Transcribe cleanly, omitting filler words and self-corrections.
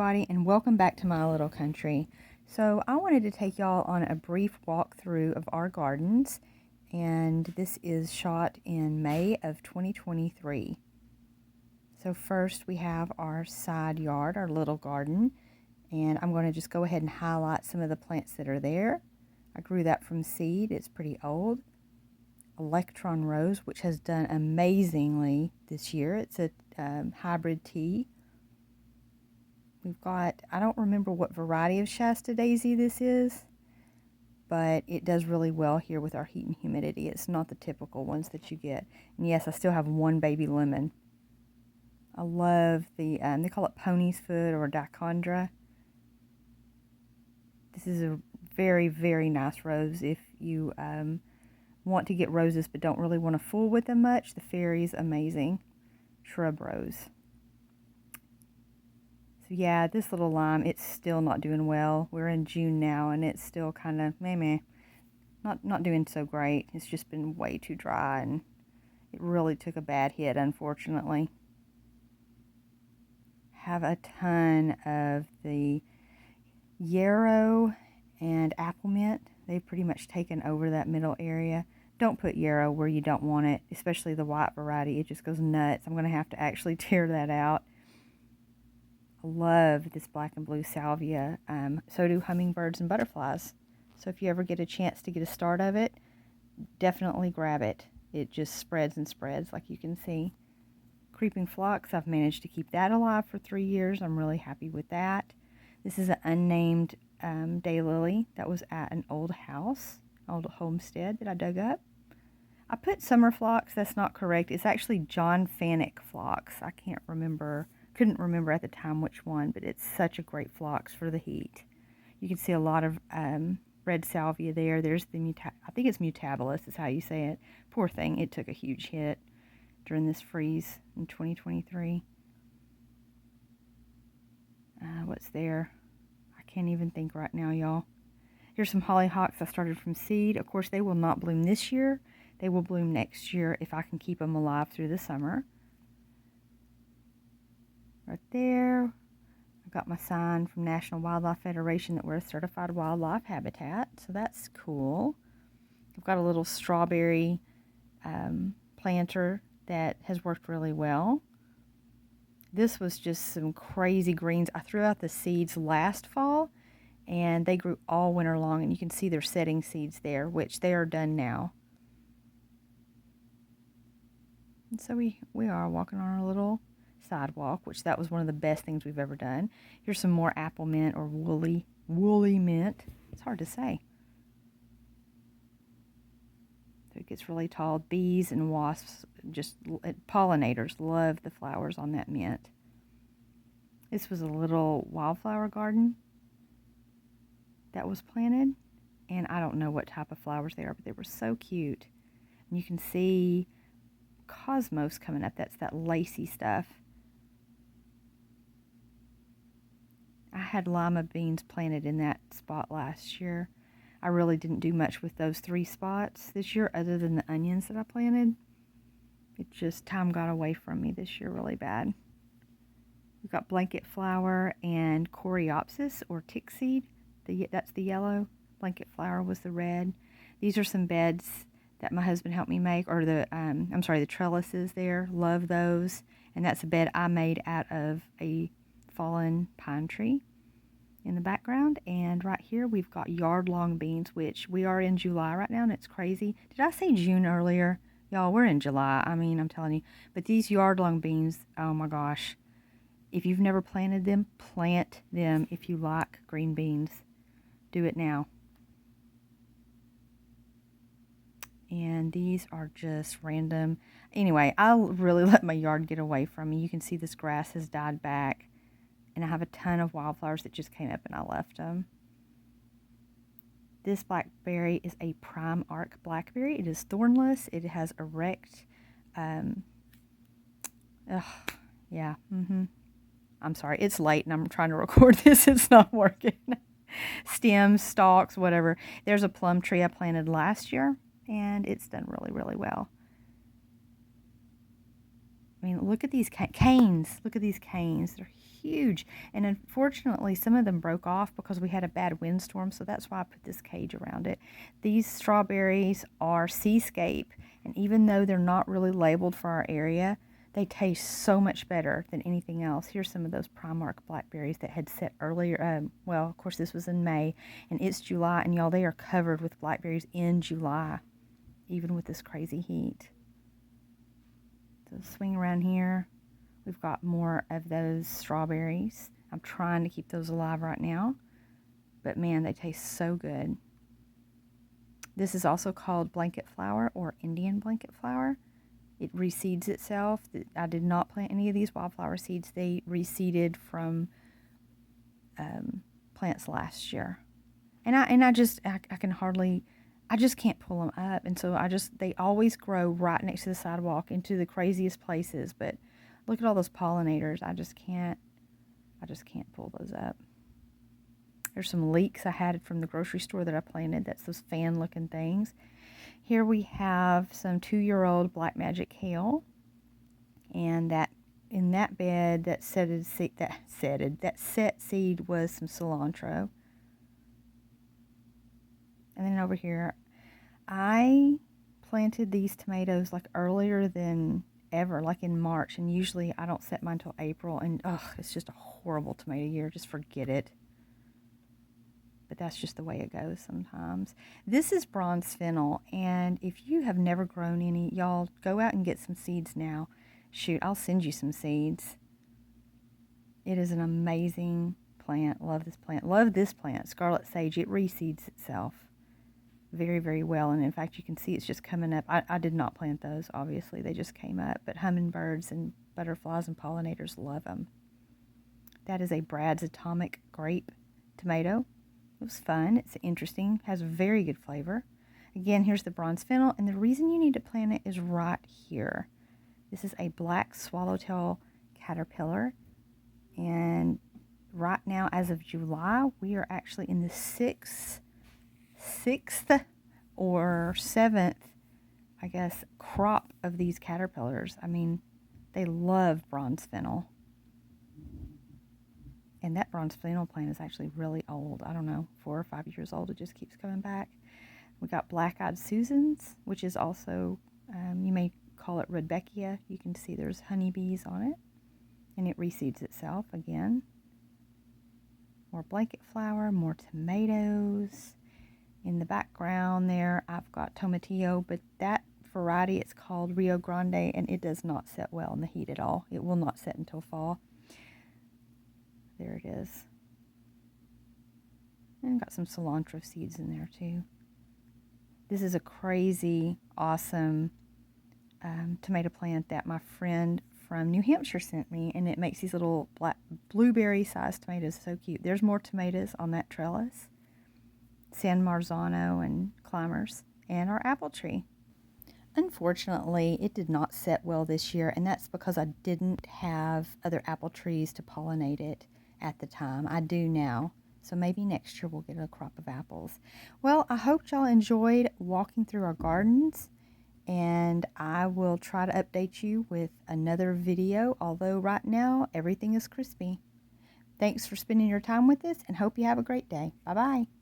everybody, and welcome back to my little country. So I wanted to take y'all on a brief walkthrough of our gardens, and this is shot in May of 2023. So first we have our side yard, our little garden, and I'm going to just go ahead and highlight some of the plants that are there. I grew that from seed. It's pretty old. Electron rose, which has done amazingly this year. It's a hybrid tea. We've got, I don't remember what variety of Shasta daisy this is, but it does really well here with our heat and humidity. It's not the typical ones that you get. And yes, I still have one baby lemon. I love the, they call it pony's foot or dichondra. This is a very, very nice rose if you want to get roses but don't really want to fool with them much. The fairy's amazing. Shrub rose. So yeah, this little lime, it's still not doing well. We're in June now and it's still kind of meh. Not doing so great. It's just been way too dry and it really took a bad hit, unfortunately. Have a ton of the yarrow and apple mint. They've pretty much taken over that middle area. Don't put yarrow where you don't want it, especially the white variety. It just goes nuts. I'm going to have to actually tear that out. I love this black and blue salvia. So do hummingbirds and butterflies. So if you ever get a chance to get a start of it, definitely grab it. It just spreads and spreads like you can see. Creeping phlox, I've managed to keep that alive for 3 years. I'm really happy with that. This is an unnamed daylily that was at an old house, old homestead that I dug up. I put summer phlox. That's not correct. It's actually John Fanick phlox. I couldn't remember at the time which one, but it's such a great phlox for the heat. You can see a lot of red salvia there. There's the I think it's mutabilis is how you say it. Poor thing, it took a huge hit during this freeze in 2023. What's there? I can't even think right now, y'all. Here's some hollyhocks I started from seed. Of course, they will not bloom this year. They will bloom next year if I can keep them alive through the summer. Right there, I got my sign from National Wildlife Federation that we're a certified wildlife habitat, so that's cool. I've got a little strawberry planter that has worked really well. This was just some crazy greens. I threw out the seeds last fall, and they grew all winter long, and you can see they're setting seeds there, which they are done now. And so we are walking on our little sidewalk, which that was one of the best things we've ever done. Here's some more apple mint or woolly mint. It's hard to say. So it gets really tall. Bees and wasps, just pollinators, love the flowers on that mint. This was a little wildflower garden that was planted, and I don't know what type of flowers they are, but they were so cute. And you can see cosmos coming up. That's that lacy stuff. I had lima beans planted in that spot last year. I really didn't do much with those 3 spots this year other than the onions that I planted. It just, time got away from me this year really bad. We've got blanket flower and coreopsis or tick seed. That's the yellow. Blanket flower was the red. These are some beds that my husband helped me make, or the trellises there. Love those. And that's a bed I made out of a fallen pine tree in the background. And right here we've got yard-long beans, which we are in July right now, and it's crazy. Did I say June earlier? Y'all, we're in July. I mean, I'm telling you. But these yard-long beans, oh my gosh. If you've never planted them, plant them if you like green beans. Do it now. And these are just random. Anyway, I'll really let my yard get away from me. You can see this grass has died back. And I have a ton of wildflowers that just came up and I left them. This blackberry is a prime arc blackberry. It is thornless. It has erect, I'm sorry, it's late and I'm trying to record this. It's not working. Stems, stalks, whatever. There's a plum tree I planted last year, and it's done really, really well. mean, look at these canes. Look at these canes. They're huge. And unfortunately, some of them broke off because we had a bad windstorm, so that's why I put this cage around it. These strawberries are Seascape, and even though they're not really labeled for our area, they taste so much better than anything else. Here's some of those Primark blackberries that had set earlier. Well, of course, this was in May, and it's July, and y'all, they are covered with blackberries in July, even with this crazy heat. So swing around here. We've got more of those strawberries. I'm trying to keep those alive right now, but man, they taste so good. This is also called blanket flower or Indian blanket flower. It reseeds itself. I did not plant any of these wildflower seeds. They reseeded from plants last year. And I just can't pull them up. And so they always grow right next to the sidewalk into the craziest places. But look at all those pollinators. I just can't pull those up. There's some leeks I had from the grocery store that I planted. That's those fan looking things. Here we have some 2-year-old Black Magic kale, and that in that bed that set seed was some cilantro. And then over here, I planted these tomatoes like earlier than ever, like in March, and usually I don't set mine until April, and it's just a horrible tomato year. Just forget it. But that's just the way it goes sometimes. This is bronze fennel, and if you have never grown any, y'all go out and get some seeds now. Shoot, I'll send you some seeds. It is an amazing plant. Love this plant. Love this plant. Scarlet sage. It reseeds itself very, very well. And in fact, you can see it's just coming up. I did not plant those, obviously. They just came up. But hummingbirds and butterflies and pollinators love them. That is a Brad's Atomic Grape tomato. It was fun. It's interesting. Has very good flavor. Again, here's the bronze fennel. And the reason you need to plant it is right here. This is a black swallowtail caterpillar. And right now, as of July, we are actually in the sixth or seventh, I guess, crop of these caterpillars. I mean, they love bronze fennel. And that bronze fennel plant is actually really old. I don't know, 4 or 5 years old. It just keeps coming back. We got black-eyed Susans, which is also, you may call it Rudbeckia. You can see there's honeybees on it. And it reseeds itself again. More blanket flower, more tomatoes. In the background there, I've got tomatillo, but that variety, it's called Rio Grande, and it does not set well in the heat at all. It will not set until fall. There it is. And got some cilantro seeds in there too. This is a crazy, awesome tomato plant that my friend from New Hampshire sent me, and it makes these little black blueberry-sized tomatoes. So cute. There's more tomatoes on that trellis. San Marzano and climbers, and our apple tree. Unfortunately, it did not set well this year, and that's because I didn't have other apple trees to pollinate it at the time. I do now, so maybe next year we'll get a crop of apples. Well, I hope y'all enjoyed walking through our gardens, and I will try to update you with another video, although right now everything is crispy. Thanks for spending your time with us, and hope you have a great day. Bye-bye.